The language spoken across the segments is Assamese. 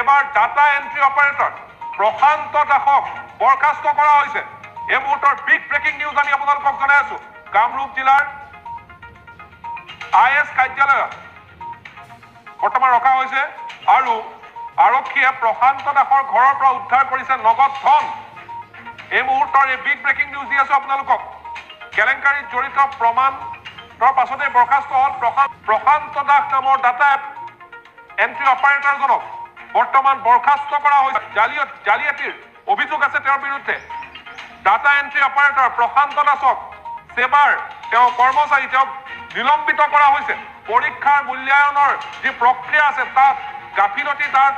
সেবাৰ ডাটা এন্ট্ৰি অপাৰেটৰ প্ৰশান্ত দাসক বৰখাস্ত কৰা হৈছে। এই মুহূৰ্তৰ বিগ ব্ৰেকিং নিউজ আমি আপোনালোকক জনাই আছো। কামৰূপ জিলাৰ IS কাৰ্যালয়ত বৰ্তমান ৰখা হৈছে আৰু আৰক্ষীয়ে প্ৰশান্ত দাসৰ ঘৰৰ পৰা উদ্ধাৰ কৰিছে নগদ ধন। এই মুহূৰ্তৰ এই বিগ ব্ৰেকিং নিউজ দি আছো আপোনালোকক। কেলেংকাৰীত জড়িত প্ৰমাণৰ পাছতে বৰখাস্ত হ'ল প্ৰশান্ত দাস নামৰ ডাটা এন্ট্ৰি অপাৰেটৰজনক বৰ্তমান বৰখাস্ত কৰা হৈছে। জালিয়াতিৰ অভিযোগ আছে তেওঁৰ বিৰুদ্ধে। ডাটা এন্ট্ৰি অপাৰেটৰ প্ৰশান্ত দাসক সেবাৰ তেওঁ কৰ্মচাৰী তেওঁক নিলম্বিত কৰা হৈছে। পৰীক্ষাৰ মূল্যায়নৰ যি প্ৰক্ৰিয়া আছে তাত গাফিলতি তাত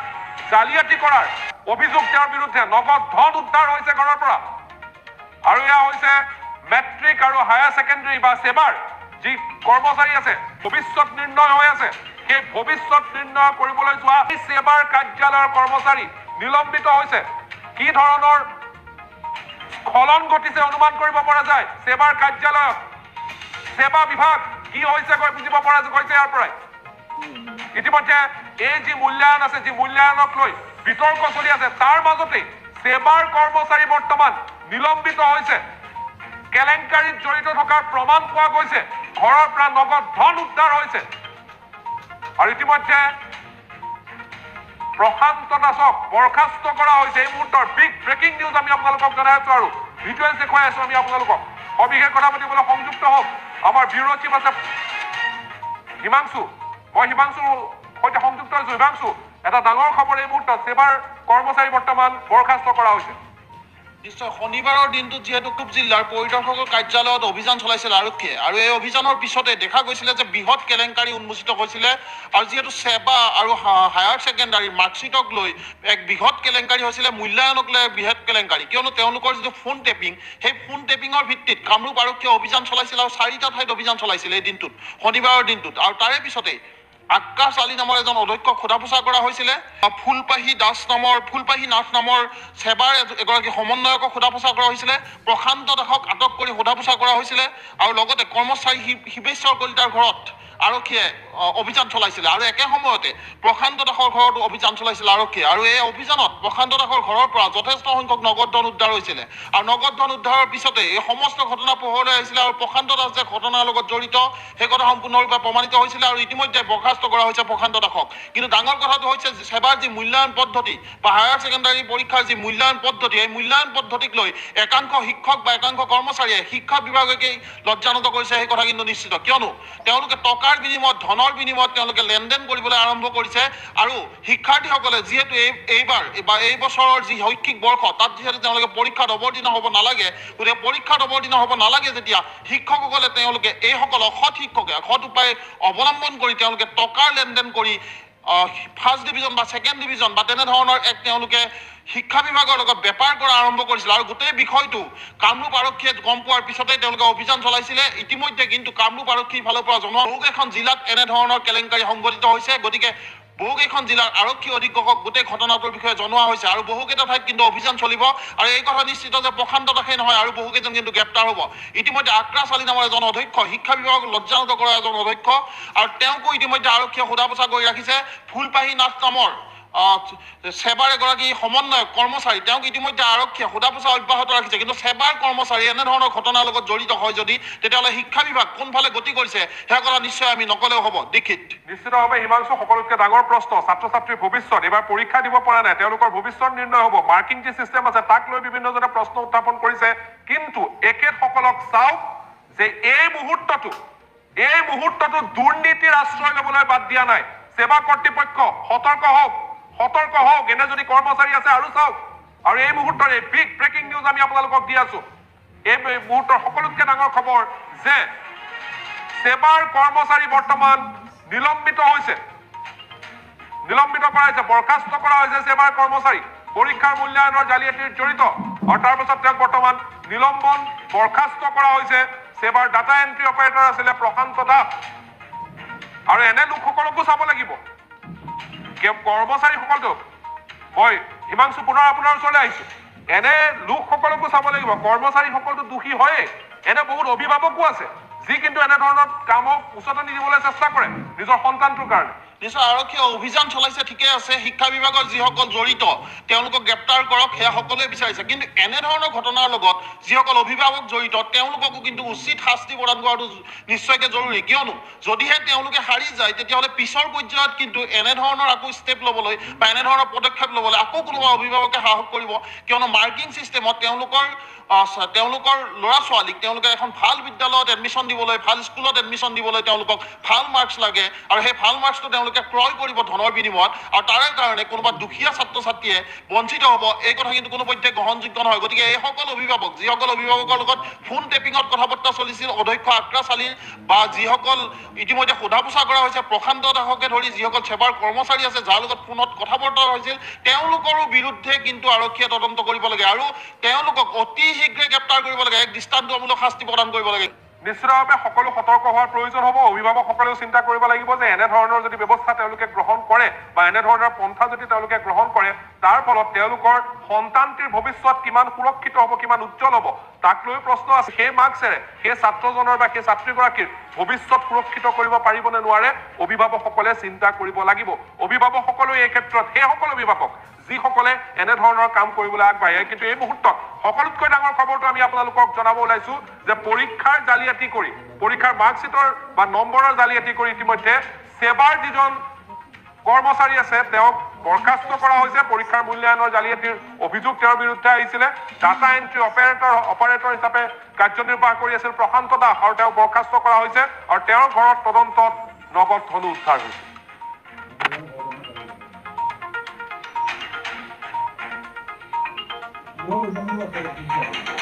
জালিয়াতি কৰাৰ অভিযোগ তেওঁৰ বিৰুদ্ধে। নগদ ধন উদ্ধাৰ হৈছে ঘৰৰ পৰা। আৰু এয়া হৈছে মেট্ৰিক আৰু হায়াৰ ছেকেণ্ডাৰী বা সেবাৰ যি কৰ্মচাৰী আছে ভৱিষ্যত নিৰ্ণয় হৈ আছে। সেই ভৱিষ্যত নিৰ্ণয় কৰিবলৈ যোৱা সেবাৰ কাৰ্যালয়ৰ কৰ্মচাৰী নিলম্বিত হৈছে। কি ধৰণৰ স্খলন ঘটিছে অনুমান কৰিব পৰা যায়। সেবাৰ কাৰ্যালয়ত সেৱা বিভাগ কি হৈছে বুজিব পৰা গৈছে ইয়াৰ পৰাই। ইতিমধ্যে এই যি মূল্যায়ন আছে যি মূল্যায়নক লৈ বিতৰ্ক চলি আছে তাৰ মাজতে সেবাৰ কৰ্মচাৰী বৰ্তমান নিলম্বিত হৈছে। কেলেংকাৰীত জড়িত থকাৰ প্ৰমাণ পোৱা গৈছে। ঘৰৰ পৰা নগদ ধন উদ্ধাৰ হৈছে। আৰু ইতিমধ্যে প্ৰশান্ত দাসক বৰখাস্ত কৰা হৈছে। এই মুহূৰ্তৰ বিগ ব্ৰেকিং নিউজ আমি আপোনালোকক জনাই আছো আৰু ভিজুৱেল দেখুৱাই আছো আমি আপোনালোকক। সবিশেষ কথা পাতিবলৈ সংযুক্ত হওক আমাৰ ব্যুৰ চিফ আছে হিমাংশু। মই হিমাংশুৰ সৈতে সংযুক্ত হৈছো। হিমাংশু, এটা ডাঙৰ খবৰ এই মুহূৰ্তত সেবাৰ কৰ্মচাৰী বৰ্তমান বৰখাস্ত কৰা হৈছে। নিশ্চয় শনিবাৰৰ দিনটোত যিহেতু কামৰূপ জিলাৰ পৰিদৰ্শকৰ কাৰ্যালয়ত অভিযান চলাইছিল আৰক্ষীয়ে আৰু এই অভিযানৰ পিছতে দেখা গৈছিলে যে বৃহৎ কেলেংকাৰী উন্মোচিত হৈছিলে। আৰু যিহেতু সেৱা আৰু হায়াৰ ছেকেণ্ডাৰীৰ মাৰ্কশ্বিটক লৈ এক বৃহৎ কেলেংকাৰী হৈছিলে, মূল্যায়নক লৈ বৃহৎ কেলেংকাৰী, কিয়নো তেওঁলোকৰ যিটো ফোন টেপিং সেই ফোন টেপিঙৰ ভিত্তিত কামৰূপ আৰক্ষীয়ে অভিযান চলাইছিল আৰু 4টা ঠাইত অভিযান চলাইছিল এই দিনটোত, শনিবাৰৰ দিনটোত। আৰু তাৰে পিছতে আকাশ আলী নামৰ এজন অধ্যক্ষক সোধা পোছা কৰা হৈছিলে। ফুলপাহী নাথ নামৰ সেবাৰ এগৰাকী সমন্বয়কক সোধা পোছা কৰা হৈছিলে। প্ৰশান্ত দাসক আটক কৰি সোধা পোছা কৰা হৈছিলে। আৰু লগতে কৰ্মচাৰী শিৱেশ্বৰ কলিতাৰ ঘৰত আৰক্ষীয়ে অভিযান চলাইছিলে আৰু একে সময়তে প্ৰশান্ত দাসৰ ঘৰতো অভিযান চলাইছিলে আৰক্ষীয়ে। আৰু এই অভিযানত প্ৰশান্ত দাসৰ ঘৰৰ পৰা যথেষ্ট সংখ্যক নগদ ধন উদ্ধাৰ হৈছিলে। আৰু নগদ ধন উদ্ধাৰৰ পিছতে এই সমস্ত ঘটনা পোহৰলৈ আহিছিলে আৰু প্ৰশান্ত দাস যে ঘটনাৰ লগত জড়িত সেই কথা সম্পূৰ্ণৰূপে প্ৰমাণিত হৈছিলে। আৰু ইতিমধ্যে বৰখাস্ত কৰা হৈছে প্ৰশান্ত দাসক। কিন্তু ডাঙৰ কথাটো হৈছে সেবাৰ যি মূল্যায়ন পদ্ধতি বা হায়াৰ ছেকেণ্ডাৰী পৰীক্ষাৰ যি মূল্যায়ন পদ্ধতি, এই মূল্যায়ন পদ্ধতিক লৈ একাংশ শিক্ষক বা একাংশ কৰ্মচাৰীয়ে শিক্ষা বিভাগকেই লজ্জানত কৰিছে সেই কথা কিন্তু নিশ্চিত। কিয়নো তেওঁলোকে টকাৰ বিনিময়ত ধনৰ বিনিময়ত তেওঁলোকে লেনদেন কৰিবলৈ আৰম্ভ কৰিছে। আৰু শিক্ষাৰ্থীসকলে যিহেতু এইবাৰ বা এই বছৰৰ যি শৈক্ষিক বৰ্ষ তাত যিহেতু তেওঁলোকে পৰীক্ষাত অৱতীৰ্ণ হ'ব নালাগে, গতিকে পৰীক্ষাত অৱতীৰ্ণ হ'ব নালাগে যেতিয়া শিক্ষকসকলে তেওঁলোকে এইসকল অসৎ শিক্ষকে অসৎ উপায় অৱলম্বন কৰি তেওঁলোকে টকাৰ লেনদেন কৰি ফাৰ্ষ্ট ডিভিজন বা ছেকেণ্ড ডিভিজন বা তেনেধৰণৰ এক তেওঁলোকে শিক্ষা বিভাগৰ লগত বেপাৰ কৰা আৰম্ভ কৰিছিল। আৰু গোটেই বিষয়টো কামৰূপ আৰক্ষীয়ে গম পোৱাৰ পিছতে তেওঁলোকে অভিযান চলাইছিলে। ইতিমধ্যে কিন্তু কামৰূপ আৰক্ষীৰ ফালৰ পৰা জনোৱা বহুকেইখন জিলাত এনেধৰণৰ কেলেংকাৰী সংঘটিত হৈছে। গতিকে বহুকেইখন জিলাৰ আৰক্ষী অধীক্ষকক গোটেই ঘটনাটোৰ বিষয়ে জনোৱা হৈছে আৰু বহুকেইটা ঠাইত কিন্তু অভিযান চলিব। আৰু এই কথা নিশ্চিত যে প্ৰশান্ত দাসেই নহয় আৰু বহুকেইজন কিন্তু গ্ৰেপ্তাৰ হ'ব। ইতিমধ্যে আকাশ আলী নামৰ এজন অধ্যক্ষ, শিক্ষা বিভাগক লজ্জানত কৰা এজন অধ্যক্ষ, আৰু তেওঁকো ইতিমধ্যে আৰক্ষীয়ে সোধা পোছা কৰি ৰাখিছে। ফুলপাহী নাথ নামৰ সেবাৰ এগৰাকী সমন্বয়ক কৰ্মচাৰী, তেওঁক ইতিমধ্যে আৰক্ষীয়ে সোধা পোছা অব্যাহত ৰাখিছে। কিন্তু সেবাৰ কৰ্মচাৰী এনেধৰণৰ ঘটনাৰ লগত জড়িত হয় যদি তেতিয়াহ'লে শিক্ষা বিভাগ কোনফালে গতি কৰিছে সেই কথা নিশ্চয় আমি নকলেও হ'ব। দীক্ষিত, নিশ্চিতভাৱে হিমাংশু, সকলোতকৈ ডাঙৰ প্ৰশ্ন ছাত্ৰ ছাত্ৰীৰ ভৱিষ্যত। এইবাৰ পৰীক্ষা দিব পৰা নাই, তেওঁলোকৰ ভৱিষ্যত নিৰ্ণয় হ'ব। মাৰ্কিং যি চিষ্টেম আছে তাক লৈ বিভিন্নজনে প্ৰশ্ন উত্থাপন কৰিছে। কিন্তু এখেতসকলক চাওক যে এই মুহূৰ্তটো দুৰ্নীতিৰ আশ্ৰয় ল'বলৈ বাদ দিয়া নাই। সেৱা কৰ্তৃপক্ষ সতৰ্ক হওক। এনে যদি কৰ্মচাৰী আছে আৰু চাওক। আৰু এই মুহূৰ্তৰ এই বিগ ব্ৰেকিং নিউজ আমি আপোনালোকক দি আছো। এই মুহূৰ্তৰ সকলোতকৈ ডাঙৰ খবৰ যে সেবাৰ কৰ্মচাৰী বৰ্তমান নিলম্বিত কৰা হৈছে, বৰখাস্ত কৰা হৈছে সেবাৰ কৰ্মচাৰী পৰীক্ষাৰ মূল্যায়নৰ জালিয়াতিৰ জড়িত। আৰু তাৰ পাছত তেওঁক বৰ্তমান নিলম্বন বৰখাস্ত কৰা হৈছে। সেবাৰ ডাটা এন্ট্ৰি অপাৰেটৰ আছিলে প্ৰশান্ত দাস। আৰু এনে লোকসকলকো চাব লাগিব, কৰ্মচাৰীসকলটো। মই হিমাংশু পুনৰ আপোনাৰ ওচৰলৈ আহিছো। এনে লোকসকলকো চাব লাগিব। কৰ্মচাৰীসকলটো দোষী হয়ে, এনে বহুত অভিভাৱকো আছে যি কিন্তু এনেধৰণৰ কামক উচতনি দিবলৈ চেষ্টা কৰে নিজৰ সন্তানটোৰ কাৰণে। নিশ্চয় আৰক্ষীয়ে অভিযান চলাইছে, ঠিকে আছে। শিক্ষা বিভাগৰ যিসকল জড়িত তেওঁলোকক গ্ৰেপ্তাৰ কৰক, সেয়া সকলোৱে বিচাৰিছে। কিন্তু এনেধৰণৰ ঘটনাৰ লগত যিসকল অভিভাৱক জড়িত তেওঁলোককো কিন্তু উচিত শাস্তি প্ৰদান কৰাটো নিশ্চয়কৈ জৰুৰী। কিয়নো যদিহে তেওঁলোকে হাৰি যায়, তেতিয়াহ'লে পিছৰ পৰ্যায়ত কিন্তু এনেধৰণৰ আকৌ ষ্টেপ ল'বলৈ বা এনেধৰণৰ পদক্ষেপ ল'বলৈ আকৌ কোনোবা অভিভাৱকে সাহস কৰিব। কিয়নো মাৰ্কিং ছিষ্টেমত তেওঁলোকৰ ল'ৰা ছোৱালীক তেওঁলোকে এখন ভাল বিদ্যালয়ত এডমিশ্যন দিবলৈ, ভাল স্কুলত এডমিশ্যন দিবলৈ তেওঁলোকক ভাল মাৰ্কছ লাগে, আৰু সেই ভাল মাৰ্কছটো তেওঁলোকে ক্ৰয় কৰিব ধনৰ বিনিময়ত, আৰু তাৰে কাৰণে কোনোবা দুখীয়া ছাত্ৰ ছাত্ৰীয়ে বঞ্চিত হ'ব, এই কথা কিন্তু কোনো পধ্যে গ্ৰহণযোগ্য নহয়। গতিকে এইসকল অভিভাৱক, যিসকল অভিভাৱকৰ লগত ফোন টেপিঙত কথা বতৰা চলিছিল অধ্যক্ষ আক্ৰাছ আলীৰ, বা যিসকল ইতিমধ্যে সোধা পোছা কৰা হৈছে প্ৰশান্ত দাসকে ধৰি যিসকল সেৱাৰ কৰ্মচাৰী আছে যাৰ লগত ফোনত কথা বতৰা হৈছিল, তেওঁলোকৰো বিৰুদ্ধে কিন্তু আৰক্ষীয়ে তদন্ত কৰিব লাগে আৰু তেওঁলোকক অতি শীঘ্ৰে গ্ৰেপ্তাৰ কৰিব লাগে, এক দৃষ্টান্তমূলক শাস্তি প্ৰদান কৰিব লাগে। নিশ্চিতভাৱে সকলো সতৰ্ক হোৱাৰ প্ৰয়োজন হ'ব। অভিভাৱকসকলেও চিন্তা কৰিব লাগিব যে এনেধৰণৰ যদি ব্যৱস্থা তেওঁলোকে গ্ৰহণ কৰে বা এনেধৰণৰ পন্থা যদি তেওঁলোকে গ্ৰহণ কৰে, তাৰ ফলত তেওঁলোকৰ সন্তানটিৰ ভৱিষ্যত কিমান সুৰক্ষিত হ'ব, কিমান উজ্জ্বল হ'ব, তাক লৈ প্ৰশ্ন আছে। সেই মাৰ্কছেৰে সেই ছাত্ৰজনৰ বা সেই ছাত্ৰীগৰাকীৰ ভৱিষ্যত সুৰক্ষিত কৰিব পাৰিব নে নোৱাৰে, অভিভাৱকসকলে চিন্তা কৰিব লাগিব। অভিভাৱকসকলেও এই ক্ষেত্ৰত সেইসকল অভিভাৱক যিসকলে এনেধৰণৰ কাম কৰিবলৈ আগবাঢ়ে। কিন্তু এই মুহূৰ্তত সকলোতকৈ ডাঙৰ খবৰটো আমি আপোনালোকক জনাব ওলাইছো যে পৰীক্ষাৰ জালিয়াতি কৰি, পৰীক্ষাৰ মাৰ্কশ্বিটৰ বা নম্বৰৰ জালিয়াতি কৰি ইতিমধ্যে সেৱাৰ যিজন কৰ্মচাৰী আছে তেওঁক বৰ্খাস্ত কৰা হৈছে। পৰীক্ষাৰ মূল্যায়নৰ জালিয়াতিৰ অভিযোগ তেওঁৰ বিৰুদ্ধে আহিছিলে। ডাটা এণ্ট্ৰি অপাৰেটৰ হিচাপে কাৰ্যনিৰ্বাহ কৰি আছিল প্ৰশান্ত দাস, আৰু তেওঁক বৰ্খাস্ত কৰা হৈছে, আৰু তেওঁৰ ঘৰত তদন্তত নগদ ধনো উদ্ধাৰ হৈছে। No, no, no, no, no.